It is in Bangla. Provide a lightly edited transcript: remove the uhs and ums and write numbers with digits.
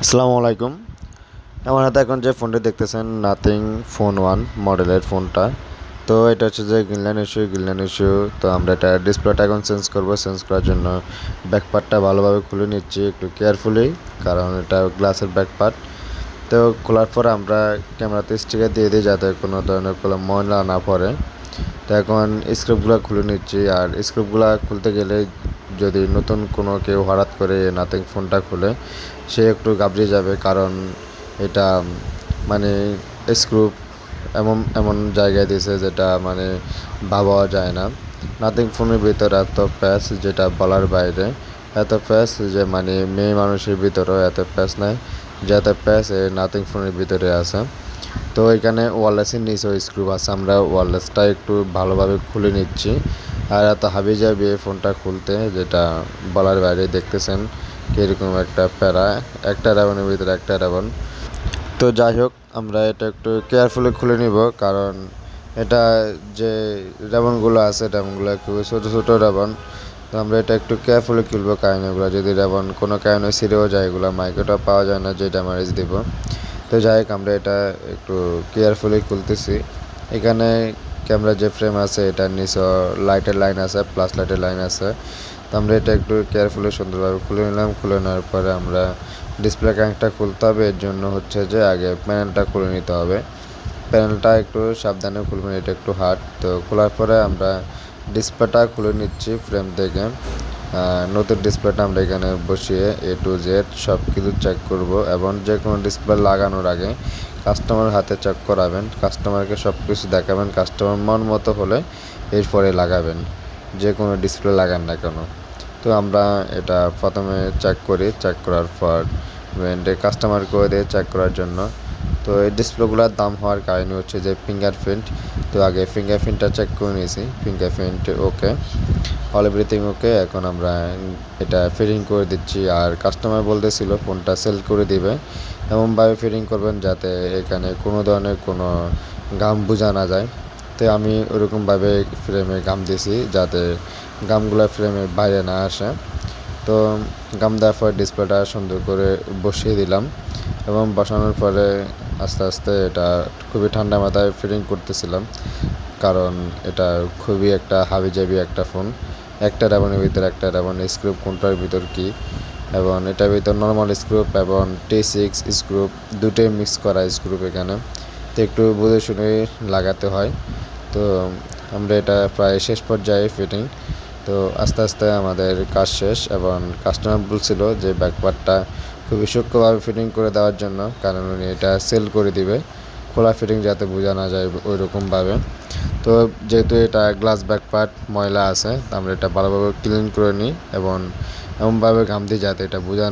আসসালামু আলাইকুম। আমার হাতে এখন যে ফোনটি দেখতেছেন নাথিং ফোন 1 মডেলের ফোনটা। তো এটা হচ্ছে যে গ্রিনল্যান্ড ইস্যু। তো আমরা এটা ডিসপ্লেটা এখন চেঞ্জ করব। চেঞ্জ করার জন্য ব্যাকপার্টটা ভালোভাবে খুলে নিচ্ছি একটু কেয়ারফুলি, কারণ এটা গ্লাসের ব্যাকপার্ট। তো খোলার পর আমরা ক্যামেরাতে স্টিকার দিয়ে দিই যাতে কোনো ধরনের কোনো ময়লা না পড়ে। তো এখন স্ক্রুপগুলো খুলে নিচ্ছি, আর স্ক্রুপগুলো খুলতে গেলে যদি নতুন কোনো কেউ হঠাৎ করে নাথিং ফোনটা খুলে সে একটু ঘাবড়ে যাবে, কারণ এটা মানে স্ক্রুপ এমন এমন জায়গায় দিয়েছে যেটা মানে ভাবাও যায় না। নাথিং ফোনের ভিতরে এত প্যাচ যেটা বলার বাইরে, এত প্যাচ যে মানে মেয়ে মানুষের ভিতরেও এত প্যাচ নাই, যে এত প্যাচ এই নাথিং ফোনের ভিতরে আছে। তো এখানে ওয়্যারলেসের নিচেও স্ক্রু আছে, আমরা ওয়্যারলেসটা একটু ভালোভাবে খুলে নিচ্ছি। আর এত হাবি যাবে ফোনটা খুলতে যেটা বলার বাইরে। দেখতেছেন কীরকম একটা প্যারা, একটা রাবণের ভিতরে একটা রাবণ। তো যাই হোক, আমরা এটা একটু কেয়ারফুলি খুলে নিব, কারণ এটা যে রাবণগুলো আছে রাবণগুলো খুবই ছোটো ছোটো রাবণ। তো আমরা এটা একটু কেয়ারফুলি খুলবো, কারণ এগুলো যদি রাবণ কোনো কারণে ছিঁড়েও যায় এগুলো মাইক্রোটা পাওয়া যায় না যে ড্যামেজ দিব। তো যাই হোক, আমরা এটা একটু কেয়ারফুলি খুলতেছি। এখানে ক্যামেরা যে ফ্রেম আছে এটার নিচে লাইটের লাইন আছে, প্লাস লাইটের লাইন আছে। তো আমরা এটা একটু কেয়ারফুলি সুন্দরভাবে খুলে নিলাম। খুলে নেওয়ার পরে আমরা ডিসপ্লে কানেক্টটা খুলতে হবে। এর জন্য হচ্ছে যে আগে প্যানেলটা খুলে নিতে হবে। প্যানেলটা একটু সাবধানে খুলবেন, এটা একটু হার্ড। তো খোলার পরে আমরা ডিসপ্লেটা খুলে নিচ্ছি ফ্রেম থেকে। নতুন ডিসপ্লেটা আমরা এখানে বসিয়ে A to Z সব কিছু চেক করব, এবং যে কোনো ডিসপ্লে লাগানোর আগে কাস্টমার হাতে চেক করাবেন, কাস্টমারকে সব কিছু দেখাবেন। কাস্টমার মন মতো হলে এরপরে লাগাবেন, যে কোনো ডিসপ্লে লাগান না কেন। তো আমরা এটা প্রথমে চেক করি, চেক করার পর কাস্টমার করে দিয়ে চেক করার জন্য। তো এই ডিসপ্লেগুলোর দাম হওয়ার কারণ হচ্ছে যে ফিঙ্গারপ্রিন্ট। তো আগে ফিঙ্গারপ্রিন্টটা চেক করে নিয়েছি, ফিঙ্গারপ্রিন্ট ওকে, অল এভরিথিং ওকে। এখন আমরা এটা ফিটিং করে দিচ্ছি। আর কাস্টমার বলতেছিল ফোনটা সেল করে দিবে, এমনভাবে ফিটিং করবেন যাতে এখানে কোনো ধরনের কোনো গাম বোঝা না যায়। তো আমি ওরকমভাবে ফ্রেমে গাম দিয়েছি যাতে গামগুলো ফ্রেমের বাইরে না আসে। তো গাম দেওয়ার পর ডিসপ্লেটা সুন্দর করে বসিয়ে দিলাম, এবং বসানোর পরে আস্তে আস্তে এটা খুবই ঠান্ডা মাথায় ফিটিং করতেছিলাম, কারণ এটা খুবই একটা হাবিজাবি একটা ফোন। একটা রাবণের ভিতরে একটা রাবণ, স্ক্রুপ কোনটার ভিতর কি, এবং এটার ভিতর নর্মাল স্ক্রুপ এবং T6 স্ক্রুপ দুটোই মিক্স করা স্ক্রুপ এখানে। তো একটু বুঝে শুনে লাগাতে হয়। তো আমরা এটা প্রায় শেষ পর্যায়ে ফিটিং। তো আস্তে আস্তে আমাদের কাজ শেষ, এবং কাস্টমার বলছিল যে ব্যাকপার্টটা খুবই সূক্ষ্মভাবে ফিটিং করে দেওয়ার জন্য, কারণ উনি এটা সেল করে দিবে, খোলা ফিটিং যাতে বোঝা না যায় ওই রকমভাবে। তো যেহেতু এটা গ্লাস ব্যাকপার্ট ময়লা আছে, আমরা এটা ভালোভাবে ক্লিন করে নিই, এবং এমনভাবে ঘাম দিই যাতে এটা বোঝা